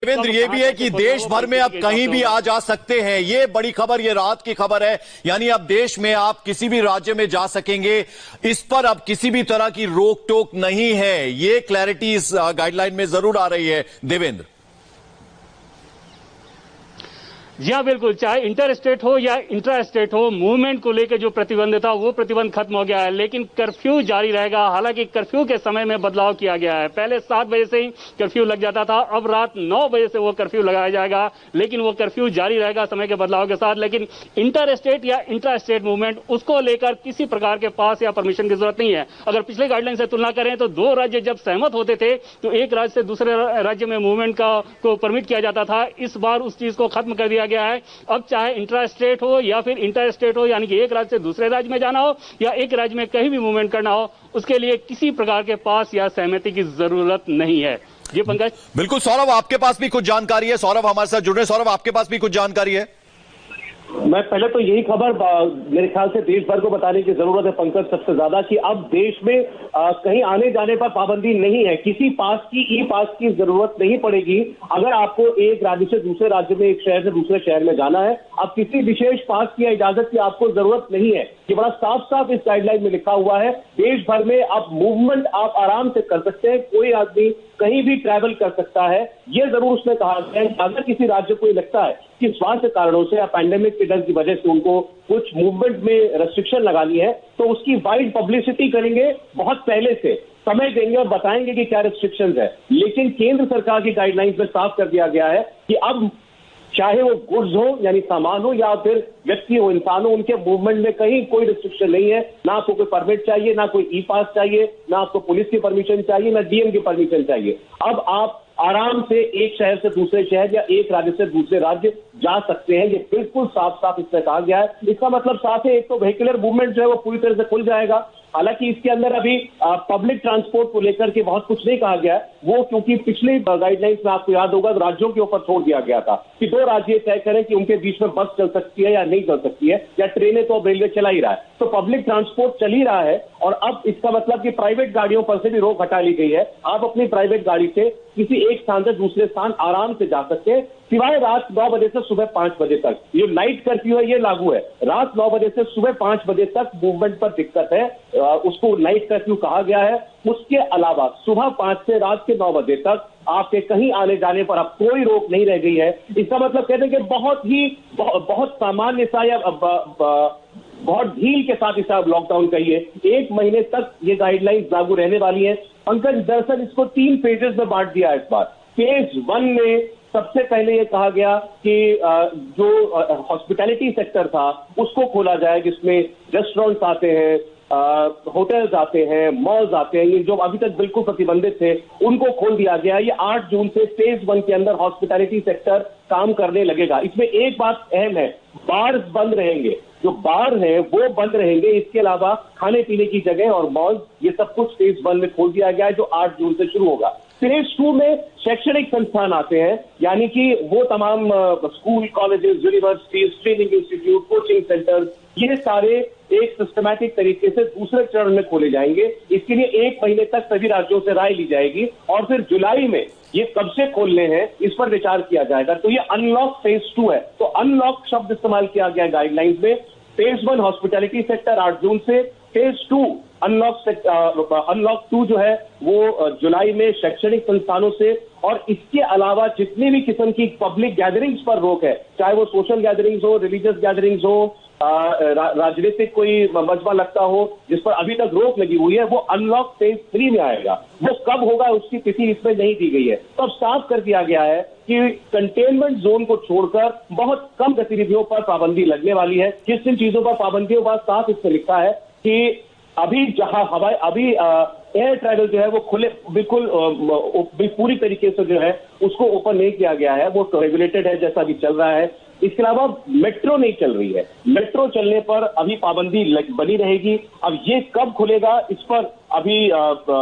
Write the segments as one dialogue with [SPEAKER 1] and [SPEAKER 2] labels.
[SPEAKER 1] देवेंद्र, ये भी है कि देश भर में अब कहीं भी आ जा सकते हैं। ये बड़ी खबर, ये रात की खबर है। यानी अब देश में आप किसी भी राज्य में जा सकेंगे, इस पर अब किसी भी तरह की रोक टोक नहीं है। ये क्लैरिटी इस गाइडलाइन में जरूर आ रही है देवेंद्र।
[SPEAKER 2] जी हाँ, बिल्कुल। चाहे इंटर स्टेट हो या इंट्रा स्टेट हो, मूवमेंट को लेकर जो प्रतिबंध था वो प्रतिबंध खत्म हो गया है, लेकिन कर्फ्यू जारी रहेगा। हालांकि कर्फ्यू के समय में बदलाव किया गया है। पहले 7 बजे से ही कर्फ्यू लग जाता था, अब रात 9 बजे से वो कर्फ्यू लगाया जाएगा, लेकिन वो कर्फ्यू जारी रहेगा समय के बदलाव के साथ। लेकिन इंटर स्टेट या इंट्रा स्टेट मूवमेंट, उसको लेकर किसी प्रकार के पास या परमिशन की जरूरत नहीं है। अगर पिछले गाइडलाइन से तुलना करें तो 2 राज्य जब सहमत होते थे तो एक राज्य से दूसरे राज्य में मूवमेंट को परमिट किया जाता था। इस बार उस चीज को खत्म कर दिया गया है। अब चाहे इंट्रा स्टेट हो या फिर इंटर स्टेट हो, यानी कि एक राज्य से दूसरे राज्य में जाना हो या एक राज्य में कहीं भी मूवमेंट करना हो, उसके लिए किसी प्रकार के पास या सहमति की जरूरत नहीं है। जी पंकज।
[SPEAKER 1] बिल्कुल सौरभ, आपके पास भी कुछ जानकारी है? सौरभ हमारे साथ जुड़ रहे हैं। सौरभ, आपके पास भी कुछ जानकारी है?
[SPEAKER 3] मैं पहले तो यही खबर मेरे ख्याल से देश भर को बताने की जरूरत है पंकज, सबसे ज्यादा, कि अब देश में कहीं आने जाने पर पाबंदी नहीं है। किसी पास की, ई पास की जरूरत नहीं पड़ेगी। अगर आपको एक राज्य से दूसरे राज्य में, एक शहर से दूसरे शहर में जाना है, अब किसी विशेष पास की या इजाजत की आपको जरूरत नहीं है। ये बड़ा साफ साफ इस गाइडलाइन में लिखा हुआ है। देश भर में अब मूवमेंट आप आराम से कर सकते हैं, कोई आदमी कहीं भी ट्रैवल कर सकता है। ये जरूर उसने कहा है अगर किसी राज्य को लगता है कि स्वास्थ्य कारणों से या पैंडेमिक के डर की वजह से उनको कुछ मूवमेंट में रेस्ट्रिक्शन लगानी है, तो उसकी वाइड पब्लिसिटी करेंगे, बहुत पहले से समय देंगे और बताएंगे कि क्या रेस्ट्रिक्शंस है। लेकिन केंद्र सरकार की गाइडलाइंस में साफ कर दिया गया है कि अब चाहे वो गुड्स हो यानी सामान हो या फिर व्यक्ति हो, इंसान हो, उनके मूवमेंट में कहीं कोई रिस्ट्रिक्शन नहीं है। ना आपको कोई परमिट चाहिए, ना कोई ई पास चाहिए, ना आपको पुलिस की परमिशन चाहिए, ना डीएम की परमिशन चाहिए। अब आप आराम से एक शहर से दूसरे शहर या एक राज्य से दूसरे राज्य जा सकते हैं। ये बिल्कुल साफ साफ इसमें कहा गया है। इसका मतलब साफ है, एक तो व्हीकलर मूवमेंट जो है वो पूरी तरह से खुल जाएगा। हालांकि इसके अंदर अभी पब्लिक ट्रांसपोर्ट को लेकर के बहुत कुछ नहीं कहा गया है। वो क्योंकि पिछले गाइडलाइंस में आपको याद होगा तो राज्यों के ऊपर छोड़ दिया गया था कि 2 राज्य तय करें कि उनके बीच में बस चल सकती है या नहीं चल सकती है, या ट्रेनें तो अब रेलवे चला ही रहा है, तो पब्लिक ट्रांसपोर्ट चल ही रहा है। और अब इसका मतलब कि प्राइवेट गाड़ियों पर से भी रोक हटा ली गई है। आप अपनी प्राइवेट गाड़ी से किसी एक स्थान से दूसरे स्थान आराम से जा सकते हैं, सिवाय रात 9 बजे से सुबह 5 बजे तक। ये नाइट कर्फ्यू है, ये लागू है। रात 9 बजे से सुबह 5 बजे तक मूवमेंट पर दिक्कत है, उसको नाइट कर्फ्यू कहा गया है। उसके अलावा सुबह 5 से रात के 9 बजे तक आपके कहीं आने जाने पर अब कोई रोक नहीं रह गई है। इसका मतलब कहते हैं कि बहुत सामान्य सा या बहुत ढील के साथ इसे आप लॉकडाउन कहिए, 1 महीने तक ये गाइडलाइंस लागू रहने वाली है। पंकज, दरअसल इसको 3 फेजेस में बांट दिया है इस बार। फेज 1 में सबसे पहले ये कहा गया कि जो हॉस्पिटैलिटी सेक्टर था उसको खोला जाए, जिसमें रेस्टोरेंट्स आते हैं, होटल्स आते हैं, मॉल्स आते हैं, ये जो अभी तक बिल्कुल प्रतिबंधित थे उनको खोल दिया गया। ये 8 जून से फेज 1 के अंदर हॉस्पिटैलिटी सेक्टर काम करने लगेगा। इसमें एक बात अहम है, बार बंद रहेंगे, जो बार है वो बंद रहेंगे। इसके अलावा खाने पीने की जगह और मॉल, ये सब कुछ फेज 1 में खोल दिया गया है, जो 8 जून से शुरू होगा। फेज 2 में शैक्षणिक संस्थान आते हैं, यानी कि वो तमाम school, colleges, universities, training institute, coaching centres, ये सारे एक सिस्टमैटिक तरीके से दूसरे चरण में खोले जाएंगे। इसके लिए 1 महीने तक सभी राज्यों से राय ली जाएगी और फिर जुलाई में ये कब से खोलने हैं इस पर विचार किया जाएगा। तो ये अनलॉक फेज 2 है। तो अनलॉक शब्द इस्तेमाल किया गया गाइडलाइंस में। फेज 1 हॉस्पिटैलिटी सेक्टर 8 जून से, फेज 2 अनलॉक 2 जो है वो जुलाई में शैक्षणिक संस्थानों से। और इसके अलावा जितनी भी किस्म की पब्लिक गैदरिंग्स पर रोक है, चाहे वो सोशल गैदरिंग्स हो, रिलीजियस गैदरिंग्स हो, राजनीतिक कोई मजमा लगता हो जिस पर अभी तक रोक लगी हुई है, वो अनलॉक फेज 3 में आएगा। वो कब होगा उसकी तिथि इसमें नहीं दी गई है। तो अब साफ कर दिया गया है कि कंटेनमेंट जोन को छोड़कर बहुत कम गतिविधियों पर पाबंदी लगने वाली है। किस किन चीजों पर पाबंदी होगा, साफ इसमें लिखा है कि अभी जहां एयर ट्रैवल जो है वो खुले बिल्कुल पूरी तरीके से जो है उसको ओपन नहीं किया गया है, वो रेगुलेटेड है जैसा अभी चल रहा है। इसके अलावा मेट्रो नहीं चल रही है, मेट्रो चलने पर अभी पाबंदी बनी रहेगी। अब ये कब खुलेगा इस पर अभी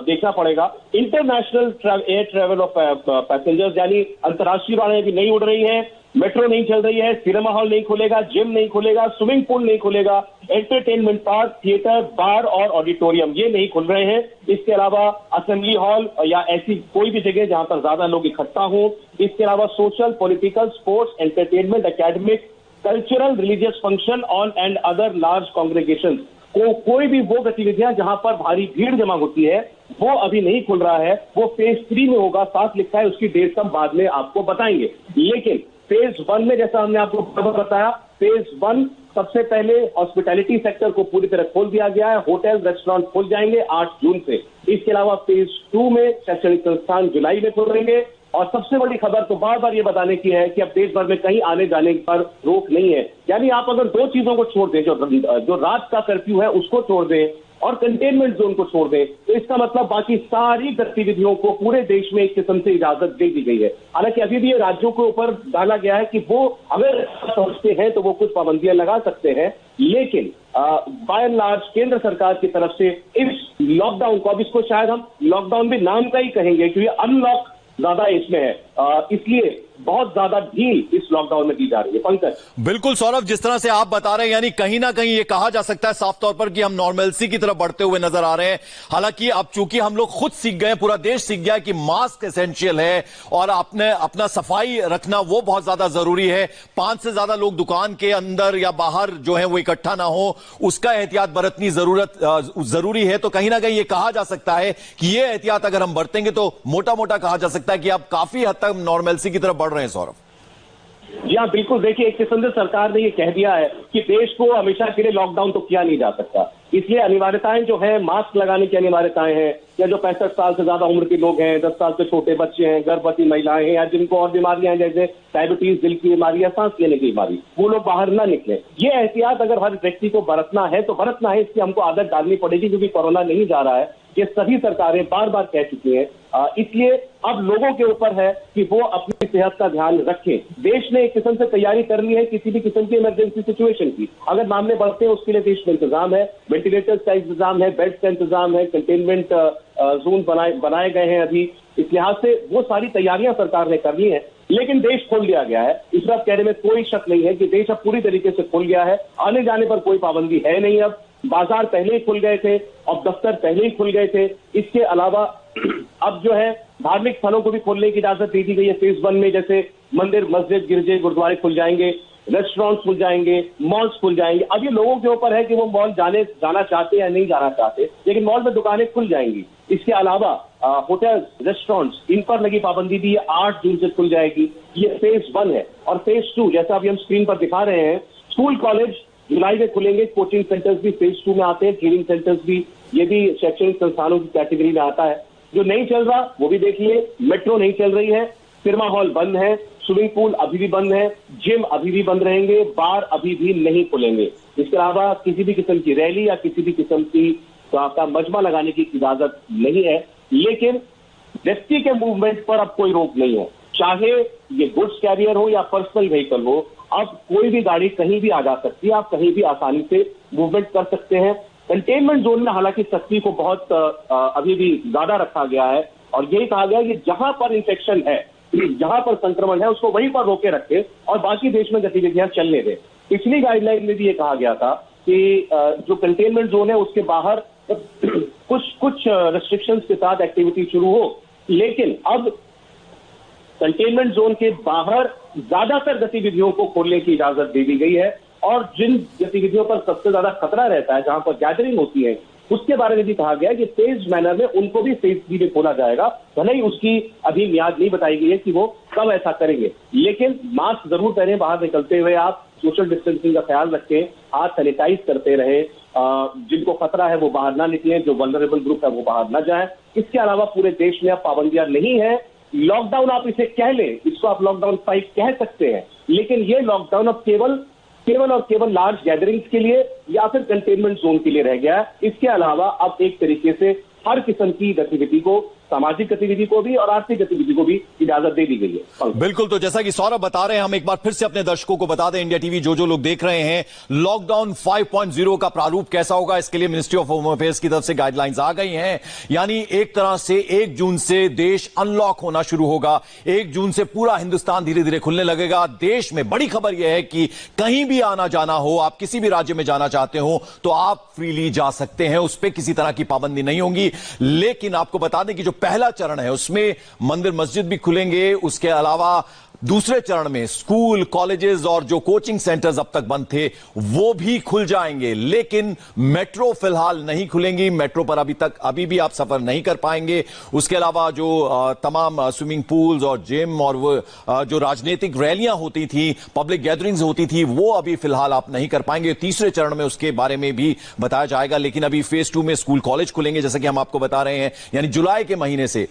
[SPEAKER 3] देखना पड़ेगा। International air travel of passengers, यानी अंतर्राष्ट्रीय उड़ानें अभी नहीं उड़ रही हैं, मेट्रो नहीं चल रही है, सिनेमा हॉल नहीं खुलेगा, जिम नहीं खुलेगा, स्विमिंग पूल नहीं खुलेगा, एंटरटेनमेंट पार्क, थिएटर, बार और ऑडिटोरियम ये नहीं खुल रहे हैं। इसके अलावा असेंबली हॉल या ऐसी कोई भी जगह जहां पर ज्यादा लोग इकट्ठा हों। इसके अलावा social, political, sports, entertainment, academic, cultural, religious function on and other large congregation कोई भी वो गतिविधियां जहां पर भारी भीड़ जमा होती है वो अभी नहीं खुल रहा है। वो फेज 3 में होगा, साथ लिखा है, उसकी डेट हम बाद में आपको बताएंगे। लेकिन फेज 1 में जैसा हमने आपको बताया, फेज 1 सबसे पहले हॉस्पिटैलिटी सेक्टर को पूरी तरह खोल दिया गया है। होटल, रेस्टोरेंट खुल जाएंगे 8 जून से। इसके अलावा फेज 2 में शैक्षणिक संस्थान जुलाई में खुलेंगे। और सबसे बड़ी खबर तो बार बार ये बताने की है कि अब देश भर में कहीं आने जाने पर रोक नहीं है। यानी आप अगर दो चीजों को छोड़ दें, जो रात का कर्फ्यू है उसको छोड़ दें और कंटेनमेंट जोन को छोड़ दें, तो इसका मतलब बाकी सारी गतिविधियों को पूरे देश में एक किस्म से इजाजत दे दी गई है। हालांकि अभी भी ये राज्यों के ऊपर डाला गया है कि वो अगर समझते हैं तो वो कुछ पाबंदियां लगा सकते हैं, लेकिन बाय एंड लार्ज केंद्र सरकार की तरफ से इस लॉकडाउन को, अब इसको शायद हम लॉकडाउन भी नाम का ही कहेंगे क्योंकि अनलॉक ज्यादा इसमें है, इसलिए बहुत ज्यादा ढील इस लॉकडाउन में दी जा रही है। पंकज,
[SPEAKER 1] बिल्कुल सौरभ, जिस तरह से आप बता रहे हैं यानी कहीं ना कहीं ये कहा जा सकता है साफ तौर पर कि हम नॉर्मलसी की तरफ बढ़ते हुए नजर आ रहे हैं। हालांकि अब चूंकि हम लोग खुद सीख गए, पूरा देश सीख गया कि मास्क एसेंशियल है और अपना सफाई रखना वो बहुत ज्यादा जरूरी है। 5 से ज्यादा लोग दुकान के अंदर या बाहर जो है वो इकट्ठा ना हो, उसका एहतियात बरतनी जरूरी है। तो कहीं ना कहीं ये कहा जा सकता है कि ये एहतियात अगर हम बरतेंगे तो मोटा मोटा कहा जा सकता है कि अब काफी हद तक नॉर्मलसी की तरफ बढ़ रहे हैं। सौरभ
[SPEAKER 3] जी हाँ, बिल्कुल। देखिए, एक किस्म से सरकार ने ये कह दिया है कि देश को हमेशा के लिए लॉकडाउन तो किया नहीं जा सकता, इसलिए अनिवार्यताएं जो है, मास्क लगाने की अनिवार्यताएं हैं, या जो 65 साल से ज्यादा उम्र के लोग हैं, 10 साल से छोटे बच्चे हैं, गर्भवती महिलाएं हैं, या जिनको और बीमारियां हैं जैसे डायबिटीज, दिल की बीमारी या सांस लेने की बीमारी, वो लोग बाहर ना निकले। ये एहतियात अगर हर व्यक्ति को बरतना है तो बरतना है, इसकी हमको आदत डालनी पड़ेगी क्योंकि कोरोना नहीं जा रहा है, ये सभी सरकारें बार बार कह चुकी हैं। इसलिए अब लोगों के ऊपर है कि वो अपनी सेहत का ध्यान रखें। देश ने एक किस्म से तैयारी कर ली है किसी भी किस्म की इमरजेंसी सिचुएशन की। अगर मामले बढ़ते हैं उसके लिए देश में इंतजाम है, वेंटिलेटर्स का इंतजाम है, बेड्स का इंतजाम है, कंटेनमेंट जोन बनाए गए हैं अभी। इस लिहाज से वो सारी तैयारियां सरकार ने कर ली है, लेकिन देश खोल दिया गया है। इस बात कहने में कोई शक नहीं है कि देश अब पूरी तरीके से खुल गया है। आने जाने पर कोई पाबंदी है नहीं। अब बाजार पहले ही खुल गए थे और दफ्तर पहले ही खुल गए थे। इसके अलावा अब जो है धार्मिक स्थलों को भी खोलने की इजाजत दे दी गई है फेज 1 में। जैसे मंदिर, मस्जिद, गिरजे, गुरुद्वारे खुल जाएंगे, रेस्टोरेंट खुल जाएंगे, मॉल्स खुल जाएंगे। अब ये लोगों के ऊपर है कि वो मॉल जाना चाहते या नहीं जाना चाहते, लेकिन मॉल में दुकानें खुल जाएंगी। इसके अलावा होटल्स, रेस्टोरेंट्स, इन पर लगी पाबंदी भी 8 जून से खुल जाएगी। ये फेज 1 है। और फेज 2 जैसा अभी हम स्क्रीन पर दिखा रहे हैं, स्कूल, कॉलेज जुलाई में खुलेंगे, कोचिंग सेंटर्स भी फेज 2 में आते हैं, ट्रेनिंग सेंटर्स भी, ये भी शैक्षणिक संस्थानों की कैटेगरी में आता है। जो नहीं चल रहा वो भी देखिए, मेट्रो नहीं चल रही है, सिनेमा हॉल बंद है, स्विमिंग पूल अभी भी बंद है, जिम अभी भी बंद रहेंगे, बार अभी भी नहीं खुलेंगे। इसके अलावा किसी भी किस्म की रैली या किसी भी किस्म की का मजमा लगाने की इजाजत नहीं है। लेकिन व्यक्ति के मूवमेंट पर अब कोई रोक नहीं है, चाहे ये गुड्स कैरियर हो या पर्सनल व्हीकल हो। अब कोई भी गाड़ी कहीं भी आ जा सकती है, आप कहीं भी आसानी से मूवमेंट कर सकते हैं। कंटेनमेंट जोन में हालांकि सख्ती को बहुत अभी भी ज्यादा रखा गया है और यही कहा गया है कि जहां पर इंफेक्शन है, जहां पर संक्रमण है, उसको वहीं पर रोके रखे और बाकी देश में गतिविधियां चलने दें। पिछली गाइडलाइन में भी ये कहा गया था कि जो कंटेनमेंट जोन है उसके बाहर कुछ रेस्ट्रिक्शंस के साथ एक्टिविटी शुरू हो, लेकिन अब कंटेनमेंट जोन के बाहर ज्यादातर गतिविधियों को खोलने की इजाजत दे दी गई है। और जिन गतिविधियों पर सबसे ज्यादा खतरा रहता है, जहां पर गैदरिंग होती है, उसके बारे में भी कहा गया है कि फेज मैनर में उनको भी फेज 3 में खोला जाएगा। भले ही उसकी अभी मियाद नहीं बताई गई है कि वो कब ऐसा करेंगे, लेकिन मास्क जरूर पहने, बाहर निकलते हुए आप सोशल डिस्टेंसिंग का ख्याल रखें, हाथ सैनिटाइज करते रहे, जिनको खतरा है वो बाहर ना निकले, जो वल्नरेबल ग्रुप है वो बाहर ना जाए। इसके अलावा पूरे देश में अब पाबंदियां नहीं है। लॉकडाउन आप इसे कह लें, इसको आप लॉकडाउन 5 कह सकते हैं, लेकिन ये लॉकडाउन अब केवल लार्ज गैदरिंग्स के लिए या फिर कंटेनमेंट जोन के लिए रह गया है। इसके अलावा अब एक तरीके से हर किस्म की गतिविधि को सामाजिक गतिविधि को भी और आर्थिक गतिविधि को भी इजाजत दे दी गई है।
[SPEAKER 1] बिल्कुल, तो जैसा कि सौरभ बता रहे हैं, हम एक बार फिर से अपने दर्शकों को बता दें, इंडिया टीवी जो लोग देख रहे हैं, लॉकडाउन 5.0 का प्रारूप कैसा होगा, इसके लिए मिनिस्ट्री ऑफ होम अफेयर्स की तरफ से गाइडलाइंस आ गई हैं। यानी एक तरह से 1 जून से देश अनलॉक होना शुरू होगा। 1 जून से पूरा हिंदुस्तान धीरे धीरे खुलने लगेगा। देश में बड़ी खबर यह है कि कहीं भी आना जाना हो, आप किसी भी राज्य में जाना चाहते हो तो आप फ्रीली जा सकते हैं, उस पर किसी तरह की पाबंदी नहीं होगी। लेकिन आपको बता दें कि जो पहला चरण है उसमें मंदिर मस्जिद भी खुलेंगे, उसके अलावा दूसरे चरण में स्कूल, कॉलेजेस और जो कोचिंग सेंटर्स अब तक बंद थे वो भी खुल जाएंगे। लेकिन मेट्रो फिलहाल नहीं खुलेंगी, मेट्रो पर अभी भी आप सफर नहीं कर पाएंगे। उसके अलावा जो तमाम स्विमिंग पूल्स और जिम और वो जो राजनीतिक रैलियां होती थी, पब्लिक गैदरिंग्स होती थी, वो अभी फिलहाल आप नहीं कर पाएंगे। तीसरे चरण में उसके बारे में भी बताया जाएगा। लेकिन अभी फेज 2 में स्कूल कॉलेज खुलेंगे, जैसा कि हम आपको बता रहे हैं, यानी जुलाई के महीने से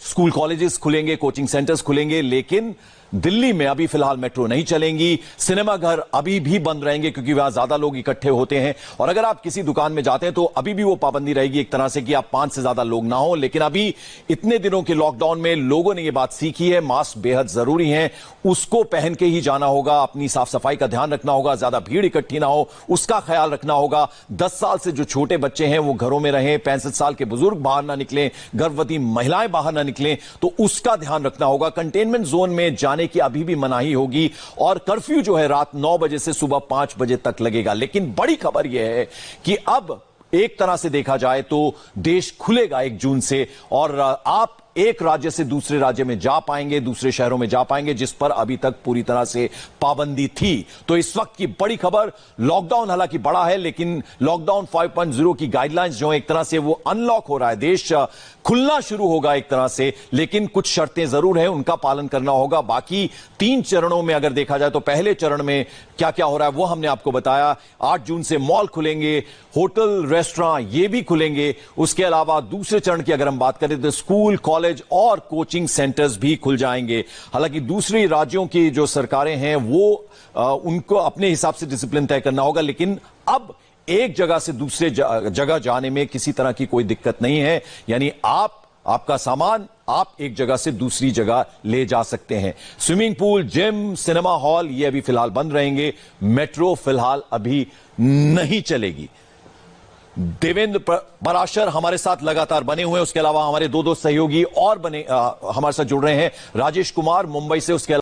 [SPEAKER 1] स्कूल कॉलेजेस खुलेंगे, कोचिंग सेंटर्स खुलेंगे। लेकिन दिल्ली में अभी फिलहाल मेट्रो नहीं चलेंगी। सिनेमा घर अभी भी बंद रहेंगे क्योंकि वहां ज्यादा लोग इकट्ठे होते हैं। और अगर आप किसी दुकान में जाते हैं तो अभी भी वो पाबंदी रहेगी एक तरह से कि आप 5 से ज्यादा लोग ना हो। लेकिन अभी इतने दिनों के लॉकडाउन में लोगों ने ये बात सीखी है, मास्क बेहद जरूरी है, उसको पहन के ही जाना होगा। अपनी साफ सफाई का ध्यान रखना होगा, ज्यादा भीड़ इकट्ठी ना हो उसका ख्याल रखना होगा। 10 साल से जो छोटे बच्चे हैं वो घरों में रहें, 65 साल के बुजुर्ग बाहर ना निकलें, गर्भवती महिलाएं बाहर ना निकलें, तो उसका ध्यान रखना होगा। कंटेनमेंट जोन में जाने की अभी भी मनाही होगी और कर्फ्यू जो है रात 9 बजे से सुबह 5 बजे तक लगेगा। लेकिन बड़ी खबर यह है कि अब एक तरह से देखा जाए तो देश खुलेगा 1 जून से और आप एक राज्य से दूसरे राज्य में जा पाएंगे, दूसरे शहरों में जा पाएंगे, जिस पर अभी तक पूरी तरह से पाबंदी थी। तो इस वक्त की बड़ी खबर, लॉकडाउन हालांकि बड़ा है लेकिन लॉकडाउन 5.0 की गाइडलाइंस जो एक तरह से वो अनलॉक हो रहा है, देश खुलना शुरू होगा एक तरह से। लेकिन कुछ शर्तें जरूर हैं, उनका पालन करना होगा। बाकी 3 चरणों में अगर देखा जाए तो पहले चरण में क्या क्या हो रहा है वो हमने आपको बताया। 8 जून से मॉल खुलेंगे, होटल, रेस्टोरेंट ये भी खुलेंगे। उसके अलावा दूसरे चरण की अगर हम बात करें तो स्कूल, कॉलेज और कोचिंग सेंटर्स भी खुल जाएंगे। हालांकि दूसरी राज्यों की जो सरकारें हैं वो उनको अपने हिसाब से डिसिप्लिन तय करना होगा। लेकिन अब एक जगह से दूसरे जगह जाने में किसी तरह की कोई दिक्कत नहीं है। यानी आपका सामान आप एक जगह से दूसरी जगह ले जा सकते हैं। Swimming pool, gym, cinema hall ये अभी फिलहाल बंद रहेंगे। मेट्रो फिलहाल अभी नहीं चलेगी। देवेंद्र पराशर हमारे साथ लगातार बने हुए हैं। उसके अलावा हमारे दो सहयोगी और हमारे साथ जुड़ रहे हैं। राजेश कुमार मुंबई से, उसके